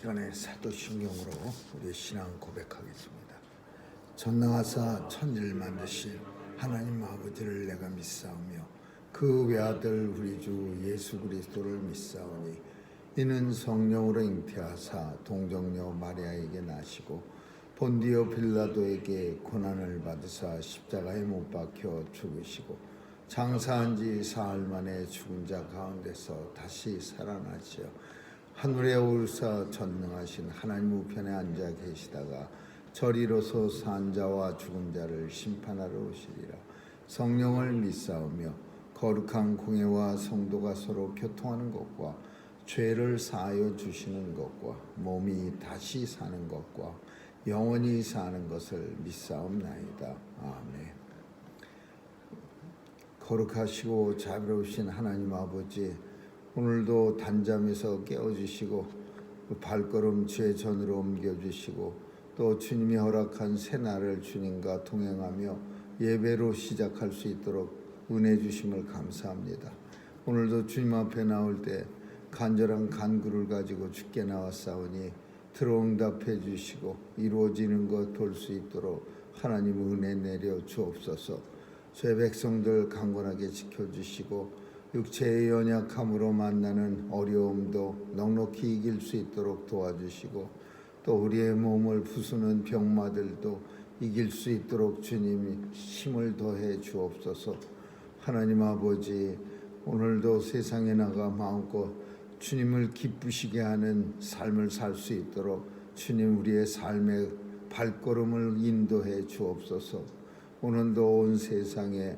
시간에 사도신경으로 우리 신앙 고백하겠습니다. 전능하사 천지를 만드신 하나님 아버지를 내가 믿사오며 그 외아들 우리 주 예수 그리스도를 믿사오니 이는 성령으로 잉태하사 동정녀 마리아에게 나시고 본디오 빌라도에게 고난을 받으사 십자가에 못 박혀 죽으시고 장사한 지 사흘 만에 죽은 자 가운데서 다시 살아나시어 하늘에 오르사 전능하신 하나님 우편에 앉아 계시다가 저리로서 산 자와 죽은 자를 심판하러 오시리라. 성령을 믿사오며 거룩한 공회와 성도가 서로 교통하는 것과 죄를 사하여 주시는 것과 몸이 다시 사는 것과 영원히 사는 것을 믿사옵나이다. 아멘. 거룩하시고 자비로우신 하나님 아버지, 오늘도 단잠에서 깨워주시고 발걸음 주의 전으로 옮겨주시고 또 주님이 허락한 새날을 주님과 동행하며 예배로 시작할 수 있도록 은혜 주심을 감사합니다. 오늘도 주님 앞에 나올 때 간절한 간구를 가지고 주께 나왔사오니 들어응답해 주시고 이루어지는 것 볼 수 있도록 하나님 은혜 내려 주옵소서. 제 백성들 강건하게 지켜주시고 육체의 연약함으로 만나는 어려움도 넉넉히 이길 수 있도록 도와주시고 또 우리의 몸을 부수는 병마들도 이길 수 있도록 주님이 힘을 더해 주옵소서. 하나님 아버지, 오늘도 세상에 나가 마음껏 주님을 기쁘시게 하는 삶을 살 수 있도록 주님 우리의 삶의 발걸음을 인도해 주옵소서. 오늘도 온 세상에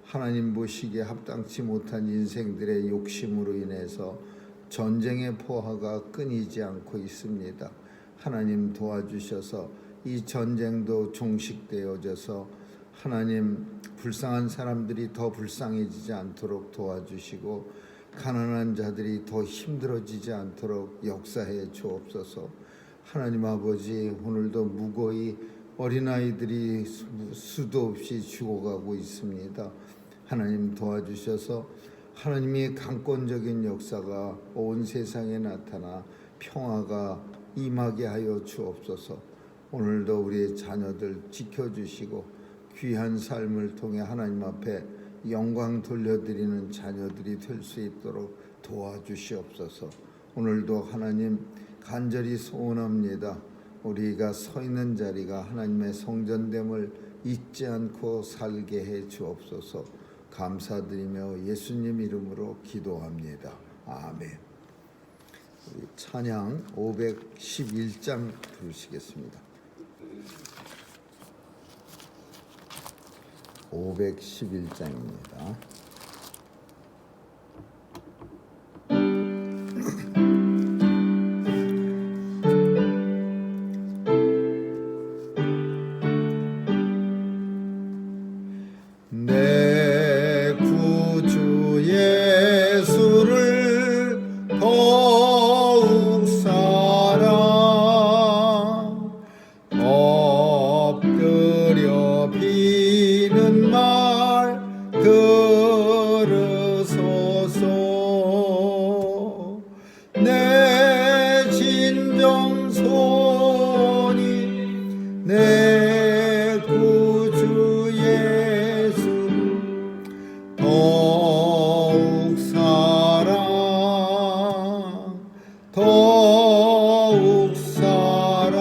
하나님 보시기에 합당치 못한 인생들의 욕심으로 인해서 전쟁의 포화가 끊이지 않고 있습니다. 하나님 도와주셔서 이 전쟁도 종식되어져서 하나님 불쌍한 사람들이 더 불쌍해지지 않도록 도와주시고 가난한 자들이 더 힘들어지지 않도록 역사해 주옵소서. 하나님 아버지, 오늘도 무고히 어린아이들이 수도 없이 죽어가고 있습니다. 하나님 도와주셔서 하나님의 강권적인 역사가 온 세상에 나타나 평화가 임하게 하여 주옵소서. 오늘도 우리의 자녀들 지켜주시고 귀한 삶을 통해 하나님 앞에 영광 돌려드리는 자녀들이 될 수 있도록 도와주시옵소서. 오늘도 하나님 간절히 소원합니다. 우리가 서 있는 자리가 하나님의 성전됨을 잊지 않고 살게 해 주옵소서. 감사드리며 예수님 이름으로 기도합니다. 아멘. 우리 찬양 511장 부르시겠습니다. 511장입니다. 내 구주 예수를 더욱 사랑 엎드려 비는 말 들으소서. 내 진정 손이 내 구주 예수 더욱 사랑 더욱 사랑.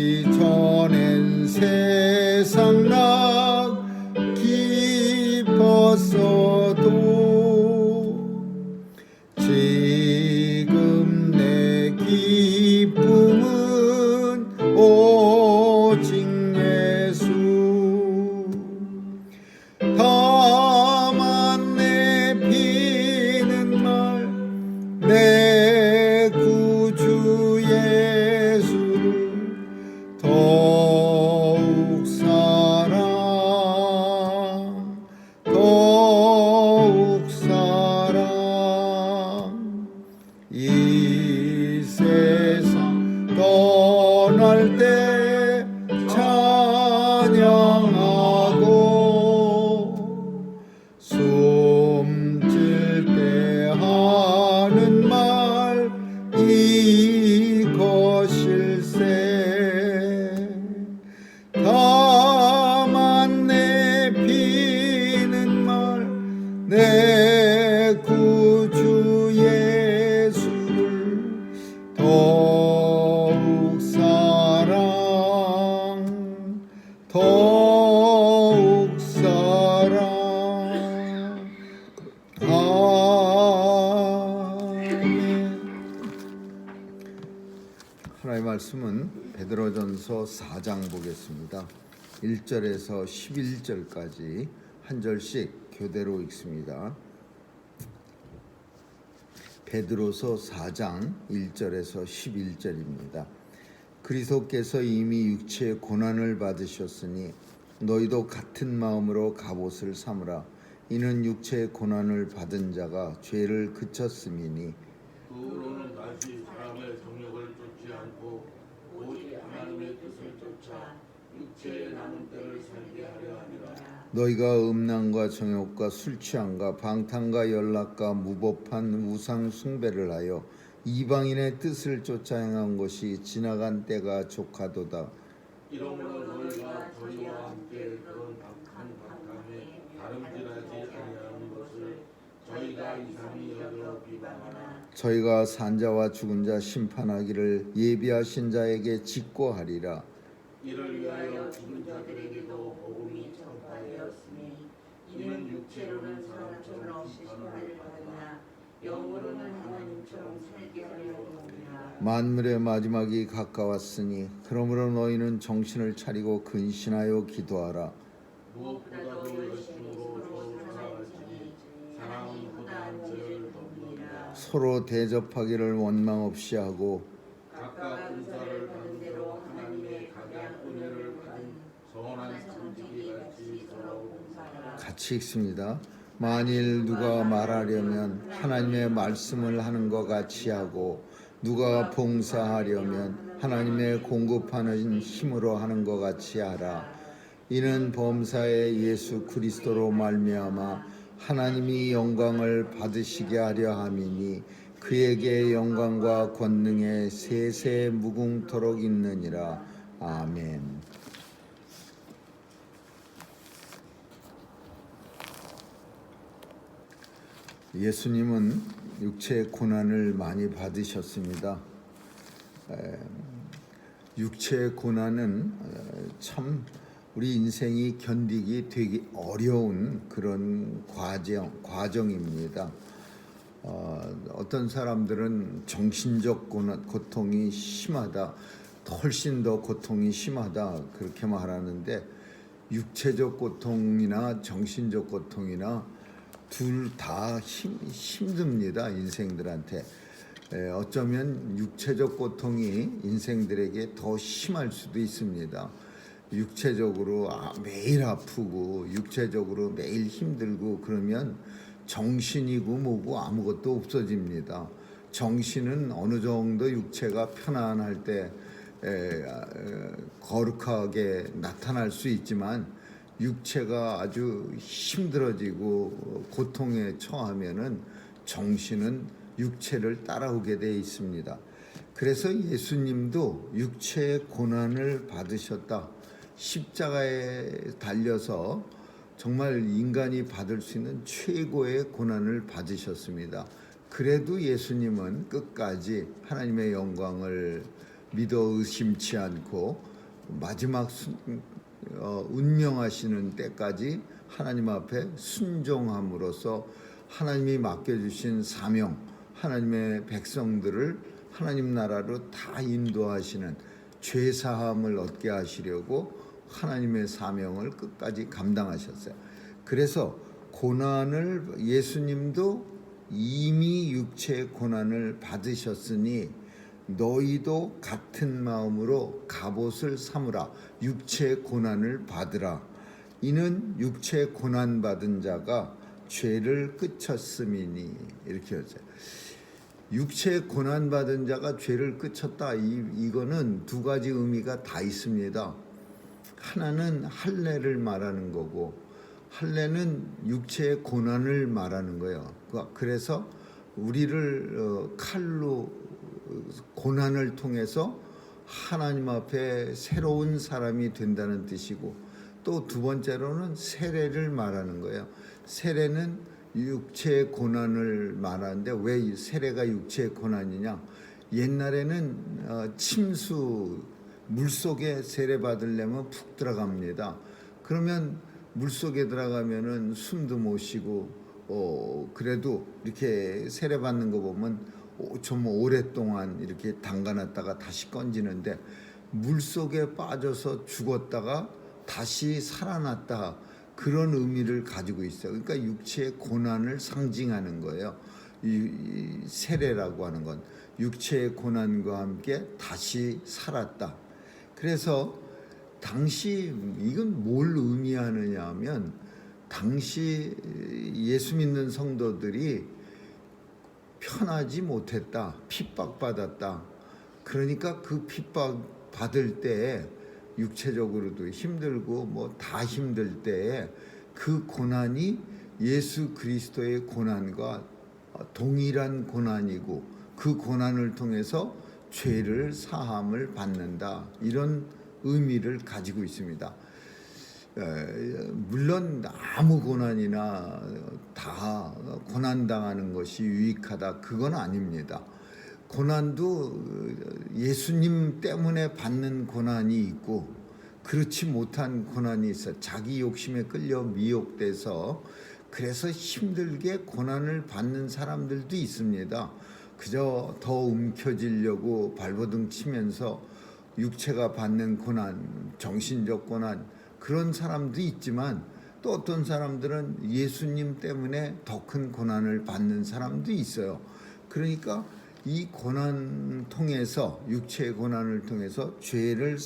이전엔 세상 나 기뻤어도 지금 내 기쁨은 오직 예수. 다만 내 비는 말 주 예수를 더욱 사랑 아멘. 하나님의 말씀은 베드로전서 4장 보겠습니다. 1절에서 11절까지 한 절씩 교대로 읽습니다. 베드로서 4장 1절에서 11절입니다. 그리스도께서 이미 육체의 고난을 받으셨으니 너희도 같은 마음으로 갑옷을 삼으라. 이는 육체의 고난을 받은 자가 죄를 그쳤음이니 그로는 다시 사람의 정욕을 쫓지 않고 오직 하나님의 뜻을 쫓아 육체의 남은 때를 살게 하려 함이라. 너희가 음란과 정욕과 술 취함과 방탕과 연락과 무법한 우상 숭배를 하여 이방인의 뜻을 쫓아 행한 것이 지나간 때가 족하도다. 이러므로 너희가 저희와 함께 그런 박한 박함에 다름질하지 아니하는 것을 저희가 이상히 여겨 비방하나 저희가 산자와 죽은 자 심판하기를 예비하신 자에게 직고하리라. 이를 위하여 죽은 자들에게도 복음이 전파되었으니 이는 육체로는 사람처럼 심판을 받으나 영으로는 하나님처럼 살게 하려고 함이라. 만물의 마지막이 가까웠으니 그러므로 너희는 정신을 차리고 근신하여 기도하라. 무엇보다도 열심으로 서로 살아가시니 사랑은 후다한 죄를 덮느니라. 서로 대접하기를 원망 없이 하고 각각 은사를 받은 대로 하나님의 각양 은혜를 받은 선한 성직이 같이 서로 봉사하라. 같이 읽습니다. 만일 누가 말하려면 하나님의 말씀을 하는 것 같이 하고 누가 봉사하려면 하나님의 공급하는 힘으로 하는 것 같이 하라. 이는 범사의 예수 그리스도로 말미암아 하나님이 영광을 받으시게 하려 함이니 그에게 영광과 권능의 세세 무궁토록 있느니라. 아멘. 예수님은 육체의 고난을 많이 받으셨습니다. 육체의 고난은 참 우리 인생이 견디기 되게 어려운 그런 과정입니다. 어떤 사람들은 정신적 고통이 심하다, 훨씬 더 고통이 심하다 그렇게 말하는데 육체적 고통이나 정신적 고통이나 둘 다 힘듭니다. 인생들한테. 어쩌면 육체적 고통이 인생들에게 더 심할 수도 있습니다. 육체적으로 매일 아프고 육체적으로 매일 힘들고 그러면 정신이고 뭐고 아무것도 없어집니다. 정신은 어느 정도 육체가 편안할 때 거룩하게 나타날 수 있지만 육체가 아주 힘들어지고 고통에 처하면은 정신은 육체를 따라오게 돼 있습니다. 그래서 예수님도 육체의 고난을 받으셨다. 십자가에 달려서 정말 인간이 받을 수 있는 최고의 고난을 받으셨습니다. 그래도 예수님은 끝까지 하나님의 영광을 믿어 의심치 않고 마지막 운명하시는 때까지 하나님 앞에 순종함으로써 하나님이 맡겨주신 사명, 하나님의 백성들을 하나님 나라로 다 인도하시는 죄사함을 얻게 하시려고 하나님의 사명을 끝까지 감당하셨어요. 그래서 고난을 예수님도 이미 육체의 고난을 받으셨으니 너희도 같은 마음으로 갑옷을 삼으라. 육체의 고난을 받으라. 이는 육체의 고난 받은 자가 죄를 그쳤음이니. 이렇게 하죠. 육체의 고난 받은 자가 죄를 그쳤다. 이거는 두 가지 의미가 다 있습니다. 하나는 할례를 말하는 거고 할례는 육체의 고난을 말하는 거예요. 그래서 우리를 칼로 고난을 통해서 하나님 앞에 새로운 사람이 된다는 뜻이고 또 두 번째로는 세례를 말하는 거예요. 세례는 육체의 고난을 말하는데 왜 세례가 육체의 고난이냐? 옛날에는 침수 물속에 세례 받으려면 푹 들어갑니다. 그러면 물속에 들어가면은 숨도 못 쉬고 그래도 이렇게 세례 받는 거 보면 좀 오랫동안 이렇게 담가놨다가 다시 건지는데 물속에 빠져서 죽었다가 다시 살아났다, 그런 의미를 가지고 있어요. 그러니까 육체의 고난을 상징하는 거예요. 이 세례라고 하는 건 육체의 고난과 함께 다시 살았다. 그래서 당시 이건 뭘 의미하느냐 하면, 당시 예수 믿는 성도들이 편하지 못했다, 핍박받았다. 그러니까 그 핍박 받을 때에 육체적으로도 힘들고 뭐 다 힘들 때에 그 고난이 예수 그리스도의 고난과 동일한 고난이고 그 고난을 통해서 죄를 사함을 받는다, 이런 의미를 가지고 있습니다. 물론 아무 고난이나 다 고난당하는 것이 유익하다, 그건 아닙니다. 고난도 예수님 때문에 받는 고난이 있고 그렇지 못한 고난이 있어. 자기 욕심에 끌려 미혹돼서 그래서 힘들게 고난을 받는 사람들도 있습니다. 그저 더 움켜쥐려고 발버둥 치면서 육체가 받는 고난, 정신적 고난, 그런 사람도 있지만 또 어떤 사람들은 예수님 때문에 더 큰 고난을 받는 사람도 있어요. 그러니까 이 고난 통해서, 육체의 고난을 통해서 죄를,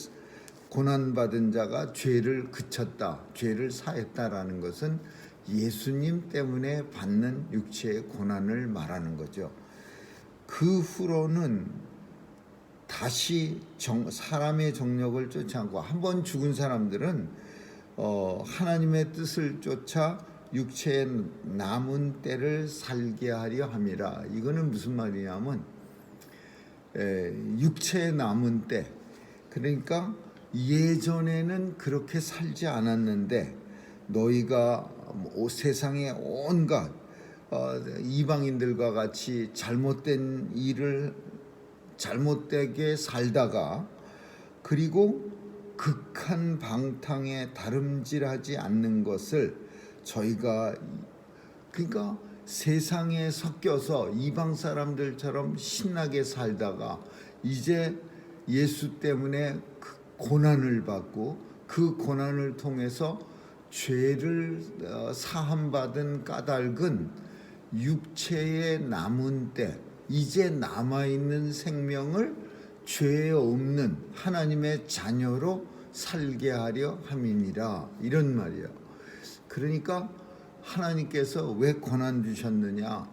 고난받은 자가 죄를 그쳤다, 죄를 사했다라는 것은 예수님 때문에 받는 육체의 고난을 말하는 거죠. 그 후로는 다시 사람의 정력을 쫓지 않고, 한번 죽은 사람들은 하나님의 뜻을 쫓아 육체의 남은 때를 살게 하려 함이라. 이거는 무슨 말이냐면 육체의 남은 때, 그러니까 예전에는 그렇게 살지 않았는데 너희가 세상의 온갖 이방인들과 같이 잘못된 일을 잘못되게 살다가, 그리고 극한 방탕에 다름질하지 않는 것을 저희가, 그러니까 세상에 섞여서 이방 사람들처럼 신나게 살다가 이제 예수 때문에 그 고난을 받고 그 고난을 통해서 죄를 사함받은 까닭은 육체의 남은 때, 이제 남아있는 생명을 죄 없는 하나님의 자녀로 살게 하려 함이니라, 이런 말이에요. 그러니까 하나님께서 왜 고난 주셨느냐?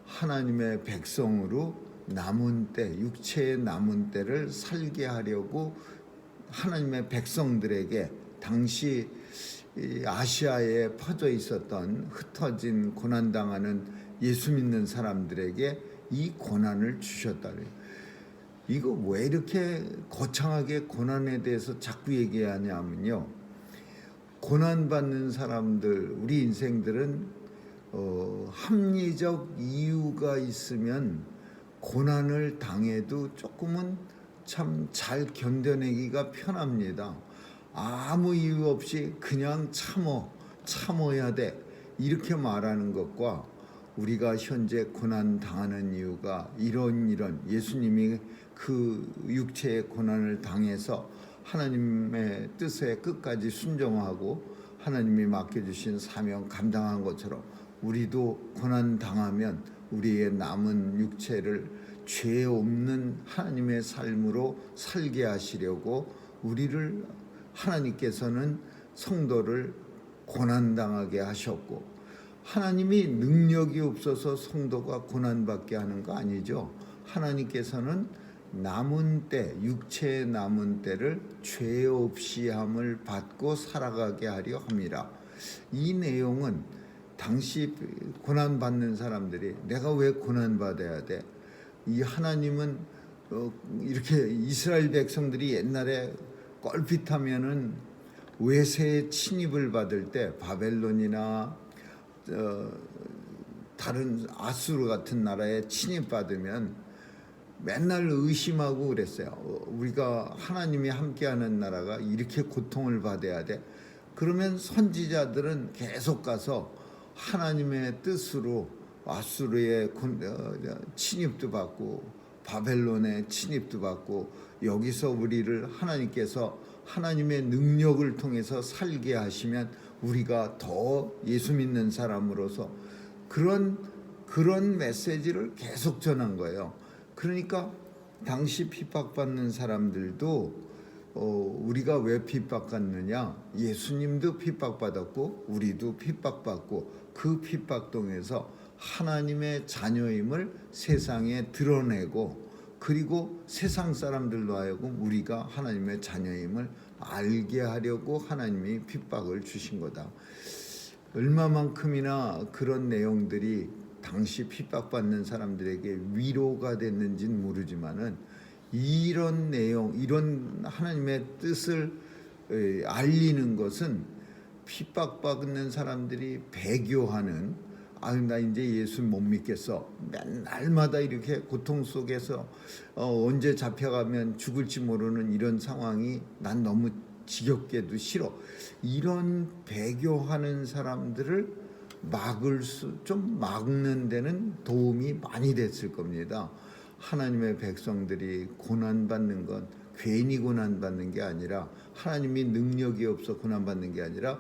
하나님의 백성으로 남은 때, 육체의 남은 때를 살게 하려고 하나님의 백성들에게, 당시 아시아에 퍼져 있었던 흩어진 고난당하는 예수 믿는 사람들에게 이 고난을 주셨다. 이거 왜 이렇게 거창하게 고난에 대해서 자꾸 얘기하냐면요, 고난받는 사람들, 우리 인생들은 합리적 이유가 있으면 고난을 당해도 조금은 참 잘 견뎌내기가 편합니다. 아무 이유 없이 그냥 참어야 돼, 이렇게 말하는 것과 우리가 현재 고난 당하는 이유가 이런 예수님이 그 육체의 고난을 당해서 하나님의 뜻에 끝까지 순종하고 하나님이 맡겨주신 사명 감당한 것처럼 우리도 고난 당하면 우리의 남은 육체를 죄 없는 하나님의 삶으로 살게 하시려고 우리를, 하나님께서는 성도를 고난당하게 하셨고, 하나님이 능력이 없어서 성도가 고난받게 하는 거 아니죠. 하나님께서는 남은 때, 육체의 남은 때를 죄 없이 함을 받고 살아가게 하려 함이라. 이 내용은 당시 고난받는 사람들이 내가 왜 고난받아야 돼? 이 하나님은 이렇게 이스라엘 백성들이 옛날에 껄핏하면은 외세의 침입을 받을 때 바벨론이나 다른 아수르 같은 나라에 침입받으면 맨날 의심하고 그랬어요. 우리가 하나님이 함께하는 나라가 이렇게 고통을 받아야 돼? 그러면 선지자들은 계속 가서 하나님의 뜻으로 아수르의 침입도 받고 바벨론의 침입도 받고 여기서 우리를 하나님께서 하나님의 능력을 통해서 살게 하시면 우리가 더 예수 믿는 사람으로서 그런 메시지를 계속 전한 거예요. 그러니까 당시 핍박받는 사람들도 우리가 왜 핍박받느냐? 예수님도 핍박받았고 우리도 핍박받고 그 핍박동에서 하나님의 자녀임을 세상에 드러내고 그리고 세상 사람들로 하여금 우리가 하나님의 자녀임을 알게 하려고 하나님이 핍박을 주신 거다. 얼마만큼이나 그런 내용들이 당시 핍박받는 사람들에게 위로가 됐는지는 모르지만은 이런 내용, 이런 하나님의 뜻을 알리는 것은 핍박받는 사람들이 배교하는 나 이제 예수 못 믿겠어. 맨날마다 이렇게 고통 속에서 언제 잡혀가면 죽을지 모르는 이런 상황이 난 너무 지겹게도 싫어. 이런 배교하는 사람들을 막는 데는 도움이 많이 됐을 겁니다. 하나님의 백성들이 고난받는 건 괜히 고난받는 게 아니라 하나님이 능력이 없어 고난받는 게 아니라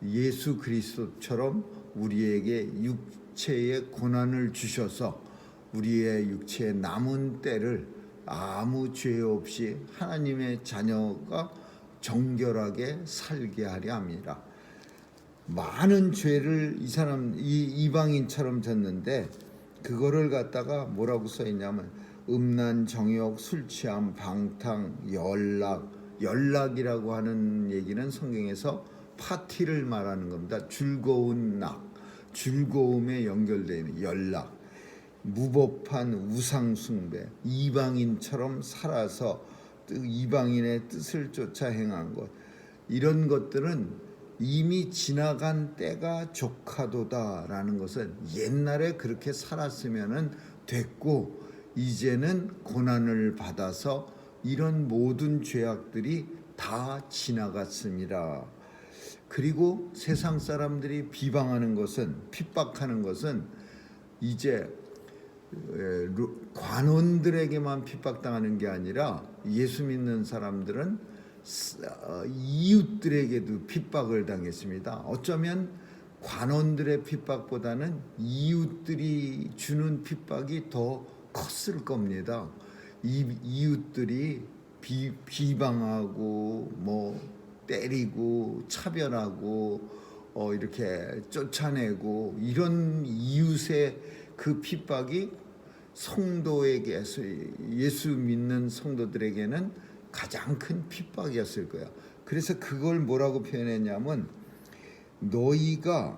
예수 그리스도처럼 우리에게 육체의 고난을 주셔서 우리의 육체의 남은 때를 아무 죄 없이 하나님의 자녀가 정결하게 살게 하려 합니다. 많은 죄를 이 이방인처럼 졌는데 그거를 갖다가 뭐라고 써 있냐면 음란, 정욕, 술 취함, 방탕, 연락이라고 하는 얘기는 성경에서 파티를 말하는 겁니다. 즐거운 즐거움에 연결되어 있는 연락, 무법한 우상 숭배, 이방인처럼 살아서 이방인의 뜻을 쫓아 행한 것, 이런 것들은 이미 지나간 때가 족하도다라는 것은 옛날에 그렇게 살았으면은 됐고 이제는 고난을 받아서 이런 모든 죄악들이 다 지나갔습니다. 그리고 세상 사람들이 비방하는 것은, 핍박하는 것은 이제 관원들에게만 핍박당하는 게 아니라 예수 믿는 사람들은 이웃들에게도 핍박을 당했습니다. 어쩌면 관원들의 핍박보다는 이웃들이 주는 핍박이 더 컸을 겁니다. 이웃들이 비방하고 때리고 차별하고 이렇게 쫓아내고 이런 이웃의 그 핍박이 성도에게 예수 믿는 성도들에게는 가장 큰 핍박이었을 거야. 그래서 그걸 뭐라고 표현했냐면 너희가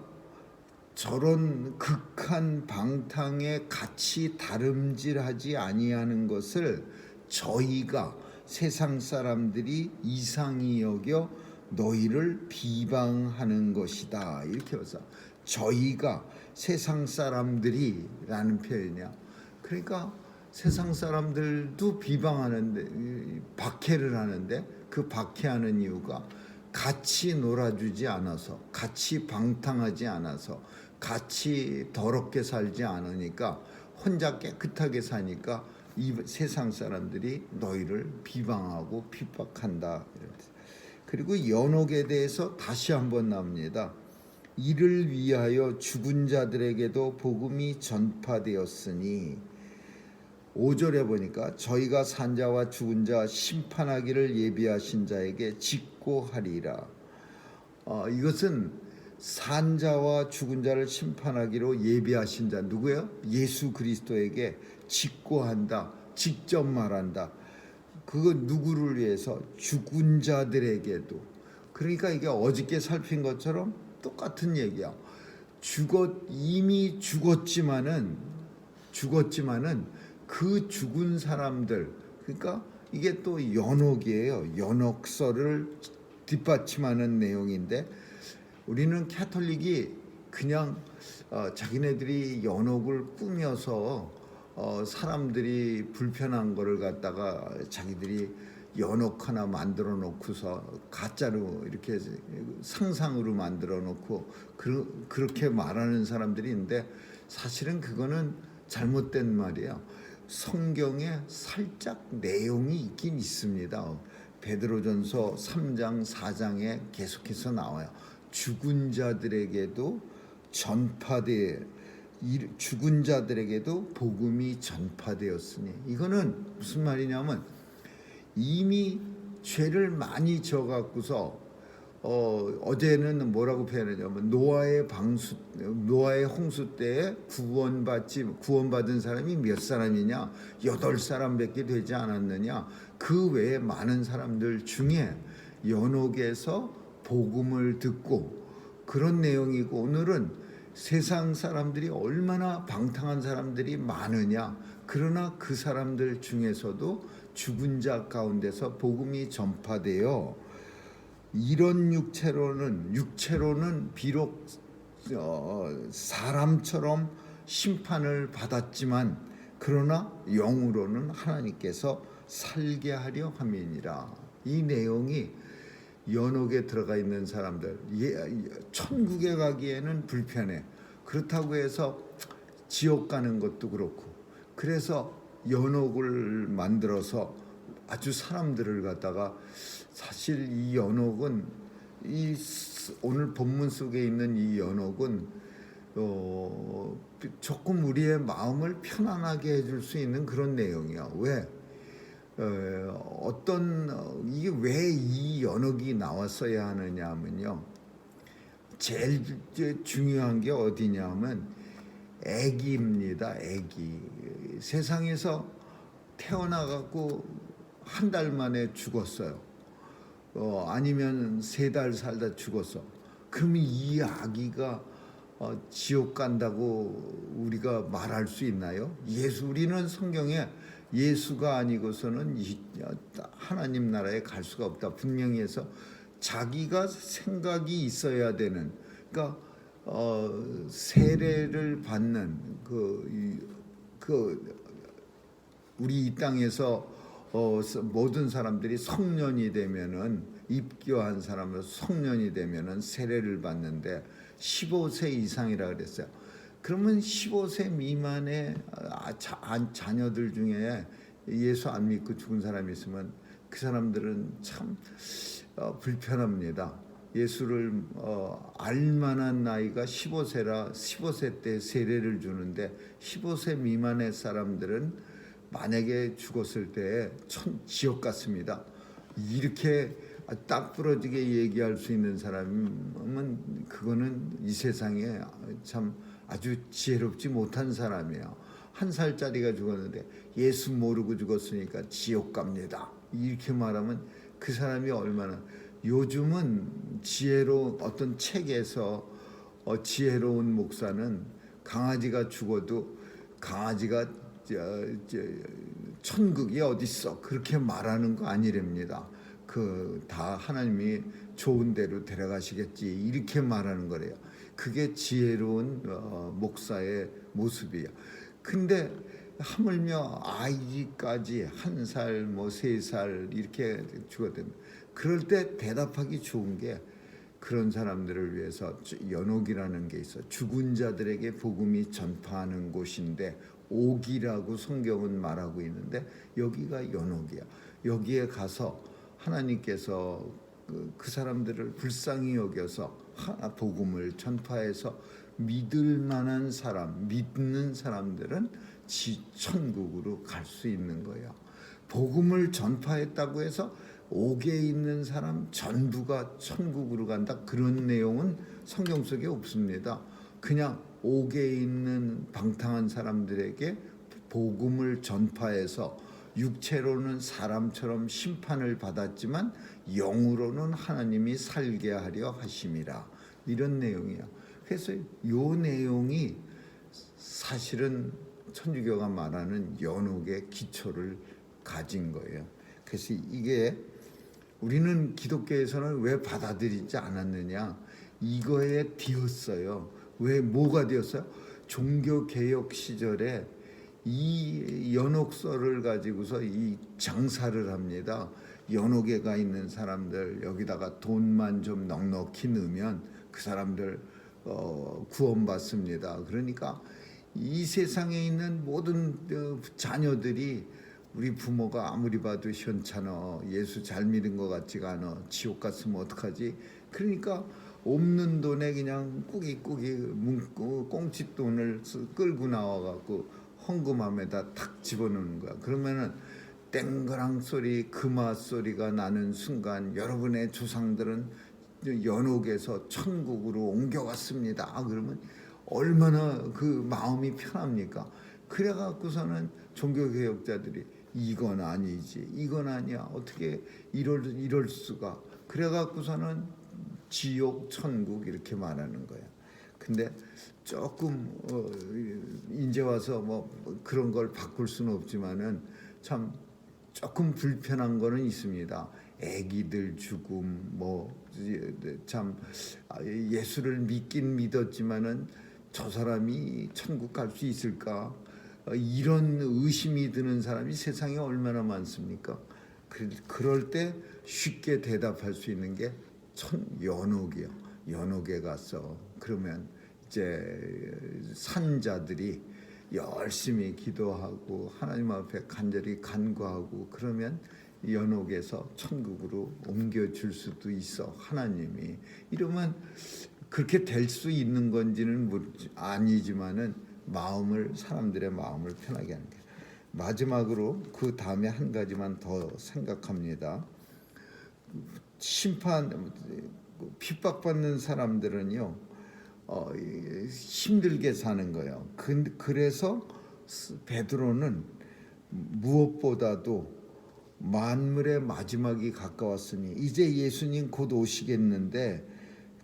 저런 극한 방탕에 같이 다름질하지 아니하는 것을 저희가 세상 사람들이 이상히 여겨 너희를 비방하는 것이다. 이렇게 해서 저희가 세상 사람들이라는 표현이야. 그러니까 세상 사람들도 비방하는데 박해를 하는데 그 박해하는 이유가 같이 놀아주지 않아서, 같이 방탕하지 않아서, 같이 더럽게 살지 않으니까, 혼자 깨끗하게 사니까 이 세상 사람들이 너희를 비방하고 핍박한다. 그리고 연옥에 대해서 다시 한번 나옵니다. 이를 위하여 죽은 자들에게도 복음이 전파되었으니 5절에 보니까 저희가 산자와 죽은 자 심판하기를 예비하신 자에게 직고하리라. 이것은 산자와 죽은 자를 심판하기로 예비하신 자 누구예요? 예수 그리스도에게 직고한다. 직접 말한다. 그거 누구를 위해서? 죽은 자들에게도. 그러니까 이게 어저께 살핀 것처럼 똑같은 얘기야. 이미 죽었지만은 그 죽은 사람들, 그러니까 이게 또 연옥이에요. 연옥설을 뒷받침하는 내용인데 우리는 캐톨릭이 그냥 자기네들이 연옥을 꾸며서 사람들이 불편한 거를 갖다가 자기들이 연옥 하나 만들어 놓고서 가짜로 이렇게 상상으로 만들어 놓고 그렇게 말하는 사람들이 있는데 사실은 그거는 잘못된 말이에요. 성경에 살짝 내용이 있긴 있습니다. 베드로전서 3장 4장에 계속해서 나와요. 죽은 자들에게도 죽은 자들에게도 복음이 전파되었으니, 이거는 무슨 말이냐면 이미 죄를 많이 져갖고서 어제는 뭐라고 표현하냐면 노아의 홍수 때에 구원받은 사람이 몇 사람이냐? 8사람밖에 되지 않았느냐? 그 외에 많은 사람들 중에 연옥에서 복음을 듣고 그런 내용이고, 오늘은 세상 사람들이 얼마나 방탕한 사람들이 많으냐? 그러나 그 사람들 중에서도 죽은 자 가운데서 복음이 전파되어 이런 육체로는 비록 사람처럼 심판을 받았지만 그러나 영으로는 하나님께서 살게 하려 함이니라. 이 내용이 연옥에 들어가 있는 사람들, 천국에 가기에는 불편해. 그렇다고 해서 지옥 가는 것도 그렇고, 그래서 연옥을 만들어서 아주 사람들을 갖다가, 사실 이 연옥은 오늘 본문 속에 있는 이 연옥은 조금 우리의 마음을 편안하게 해줄 수 있는 그런 내용이야. 왜? 이게 왜 이 연옥이 나왔어야 하느냐면요, 제일 중요한 게 어디냐면 아기입니다. 아기. 세상에서 태어나갖고 한 달 만에 죽었어요. 아니면 3달 살다 죽었어. 그러면 이 아기가 지옥 간다고 우리가 말할 수 있나요? 우리는 성경에 예수가 아니고서는 하나님 나라에 갈 수가 없다 분명히 해서, 자기가 생각이 있어야 되는, 그러니까 세례를 받는 우리 이 땅에서 모든 사람들이 성년이 되면은, 입교한 사람은 성년이 되면은 세례를 받는데 15세 이상이라 그랬어요. 그러면 15세 미만의 자녀들 중에 예수 안 믿고 죽은 사람이 있으면 그 사람들은 참 불편합니다. 예수를 알만한 나이가 15세라 15세 때 세례를 주는데 15세 미만의 사람들은 만약에 죽었을 때 지옥 같습니다. 이렇게 딱 부러지게 얘기할 수 있는 사람은 그거는 이 세상에 참 아주 지혜롭지 못한 사람이에요. 1살짜리가 죽었는데 예수 모르고 죽었으니까 지옥 갑니다. 이렇게 말하면 그 사람이 얼마나, 요즘은 어떤 책에서 지혜로운 목사는 강아지가 죽어도 강아지가 천국이 어딨어 그렇게 말하는 거 아니랍니다. 다 하나님이 좋은 데로 데려가시겠지 이렇게 말하는 거래요. 그게 지혜로운 목사의 모습이에요. 근데 하물며 아이까지 1살, 3살 이렇게 죽었던, 그럴 때 대답하기 좋은 게, 그런 사람들을 위해서 연옥이라는 게 있어. 죽은 자들에게 복음이 전파하는 곳인데 옥이라고 성경은 말하고 있는데 여기가 연옥이야. 여기에 가서 하나님께서 그 사람들을 불쌍히 여겨서 복음을 전파해서 믿을 만한 사람, 믿는 사람들은 천국으로 갈 수 있는 거예요. 복음을 전파했다고 해서 옥에 있는 사람 전부가 천국으로 간다, 그런 내용은 성경 속에 없습니다. 그냥 옥에 있는 방탕한 사람들에게 복음을 전파해서 육체로는 사람처럼 심판을 받았지만 영으로는 하나님이 살게 하려 하심이라, 이런 내용이야. 그래서 이 내용이 사실은 천주교가 말하는 연옥의 기초를 가진 거예요. 그래서 이게 우리는 기독교에서는 왜 받아들이지 않았느냐, 이거에 뒤었어요. 왜 뭐가 되었어요? 종교 개혁 시절에 이 연옥서를 가지고서 이 장사를 합니다. 연옥에가 있는 사람들 여기다가 돈만 좀 넉넉히 넣으면 그 사람들 구원받습니다. 그러니까 이 세상에 있는 모든 자녀들이 우리 부모가 아무리 봐도 현찮아, 예수 잘 믿은 것 같지가 않아, 지옥 갔으면 어떡하지? 그러니까 없는 돈에 그냥 꾸기꾸기 꽁칫돈을 끌고 나와갖고 헌금함에다 탁 집어넣는 거야. 그러면은 땡그랑 소리, 금화 소리가 나는 순간 여러분의 조상들은 연옥에서 천국으로 옮겨갔습니다. 그러면 얼마나 그 마음이 편합니까? 그래갖고서는 종교개혁자들이 이건 아니지, 이건 아니야, 어떻게 이럴 수가. 그래갖고서는 지옥, 천국 이렇게 말하는 거야. 근데 조금 이제 와서 뭐 그런 걸 바꿀 수는 없지만은 참 조금 불편한 거는 있습니다. 애기들 죽음, 뭐 참 예수를 믿긴 믿었지만은 저 사람이 천국 갈 수 있을까? 이런 의심이 드는 사람이 세상에 얼마나 많습니까? 그럴 때 쉽게 대답할 수 있는 게 연옥이요. 연옥에 가서 그러면 이제 산자들이 열심히 기도하고 하나님 앞에 간절히 간구하고 그러면 연옥에서 천국으로 옮겨줄 수도 있어. 하나님이 이러면 그렇게 될 수 있는 건지는 아니지만은 사람들의 마음을 편하게 하는 게. 마지막으로 그 다음에 한 가지만 더 생각합니다. 핍박받는 사람들은요 힘들게 사는 거예요. 그래서 베드로는 무엇보다도 만물의 마지막이 가까웠으니 이제 예수님 곧 오시겠는데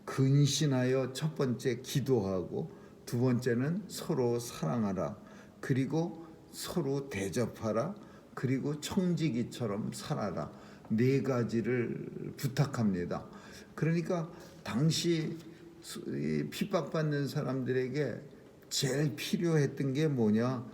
근신하여 첫 번째 기도하고 두 번째는 서로 사랑하라, 그리고 서로 대접하라, 그리고 청지기처럼 살아라. 네 가지를 부탁합니다. 그러니까 당시 핍박받는 사람들에게 제일 필요했던 게 뭐냐?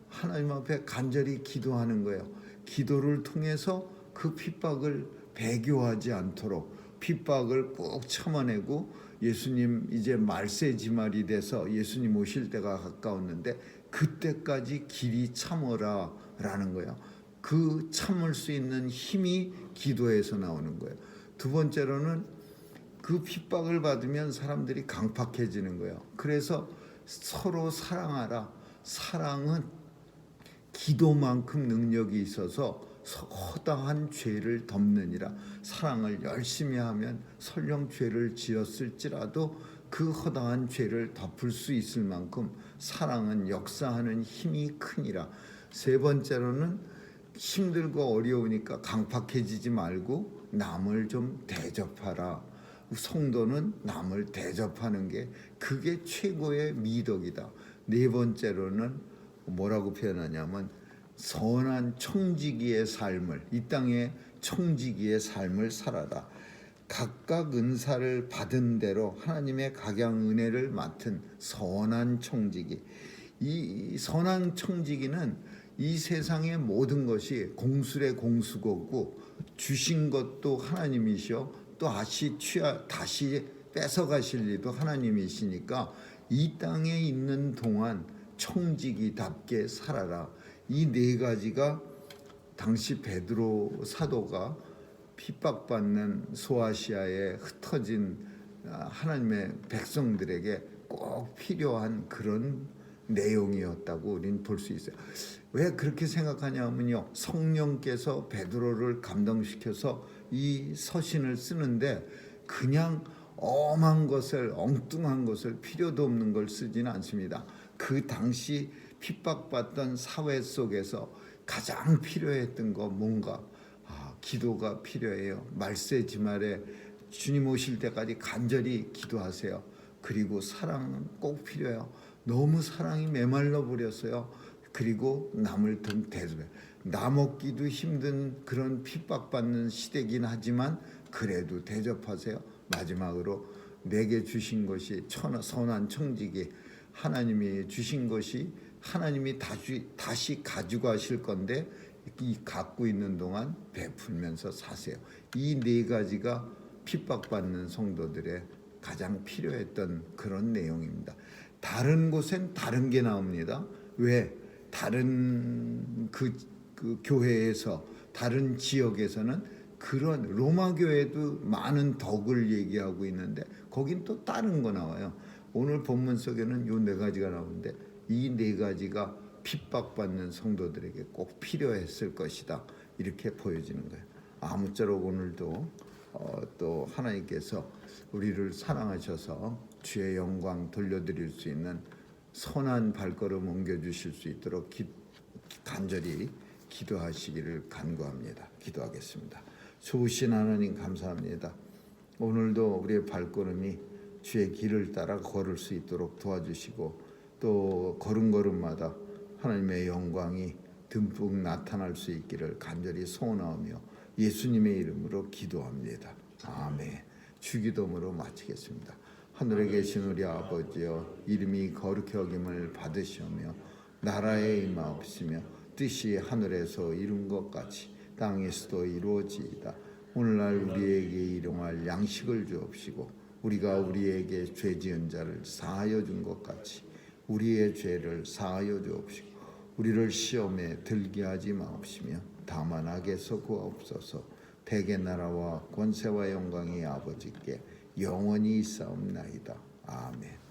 하나님 앞에 간절히 기도하는 거예요. 기도를 통해서 그 핍박을 배교하지 않도록 핍박을 꾹 참아내고 예수님 이제 말세지말이 돼서 예수님 오실 때가 가까웠는데 그때까지 길이 참어라 라는 거예요. 그 참을 수 있는 힘이 기도에서 나오는 거예요. 두 번째로는 그 핍박을 받으면 사람들이 강팍해지는 거예요. 그래서 서로 사랑하라. 사랑은 기도만큼 능력이 있어서 허다한 죄를 덮느니라. 사랑을 열심히 하면 설령 죄를 지었을지라도 그 허다한 죄를 덮을 수 있을 만큼 사랑은 역사하는 힘이 크니라. 세 번째로는 힘들고 어려우니까 강팍해지지 말고 남을 좀 대접하라. 성도는 남을 대접하는 게 그게 최고의 미덕이다. 네 번째로는 뭐라고 표현하냐면 선한 청지기의 삶을, 이 땅의 청지기의 삶을 살아라. 각각 은사를 받은 대로 하나님의 각양 은혜를 맡은 선한 청지기. 이 선한 청지기는 이 세상의 모든 것이 공술의 공수거고 주신 것도 하나님이시오, 또 다시 뺏어가실 리도 하나님이시니까 이 땅에 있는 동안 청지기답게 살아라. 이 네 가지가 당시 베드로 사도가 핍박받는 소아시아에 흩어진 하나님의 백성들에게 꼭 필요한 그런 내용이었다고 우리는 볼 수 있어요. 왜 그렇게 생각하냐면요, 성령께서 베드로를 감동시켜서 이 서신을 쓰는데 그냥 엄한 것을, 엉뚱한 것을, 필요도 없는 걸 쓰지는 않습니다. 그 당시 핍박받던 사회 속에서 가장 필요했던 거 뭔가? 기도가 필요해요. 말세지말에 주님 오실 때까지 간절히 기도하세요. 그리고 사랑은 꼭 필요해요. 너무 사랑이 메말라 버렸어요. 그리고 남을 좀 대접해. 나 먹기도 힘든 그런 핍박받는 시대긴 하지만 그래도 대접하세요. 마지막으로 내게 주신 것이 선한 청지기 하나님이 주신 것이 하나님이 다시 가져가실 건데 이 갖고 있는 동안 베풀면서 사세요. 이 네 가지가 핍박받는 성도들의 가장 필요했던 그런 내용입니다. 다른 곳엔 다른 게 나옵니다. 왜? 다른 그 교회에서 다른 지역에서는 그런 로마 교회도 많은 덕을 얘기하고 있는데 거긴 또 다른 거 나와요. 오늘 본문 속에는 요 네 가지가 나오는데 이 네 가지가 핍박받는 성도들에게 꼭 필요했을 것이다. 이렇게 보여지는 거예요. 아무쪼록 오늘도 또 하나님께서 우리를 사랑하셔서 주의 영광 돌려드릴 수 있는 선한 발걸음 옮겨주실 수 있도록 간절히 기도하시기를 간구합니다. 기도하겠습니다. 좋으신 하나님 감사합니다. 오늘도 우리의 발걸음이 주의 길을 따라 걸을 수 있도록 도와주시고 또 걸음걸음마다 하나님의 영광이 듬뿍 나타날 수 있기를 간절히 소원하며 예수님의 이름으로 기도합니다. 아멘. 주기도문으로 마치겠습니다. 하늘에 계신 우리 아버지여, 이름이 거룩히 여김을 받으시오며 나라에 임하옵시며 뜻이 하늘에서 이룬 것 같이 땅에서도 이루어지이다. 오늘날 우리에게 일용할 양식을 주옵시고 우리가 우리에게 죄 지은 자를 사하여 준 것 같이 우리의 죄를 사하여 주옵시고 우리를 시험에 들게 하지 마옵시며 다만 악에서 구하옵소서. 대개 나라와 권세와 영광이 아버지께 영원히 있사옵나이다. 아멘.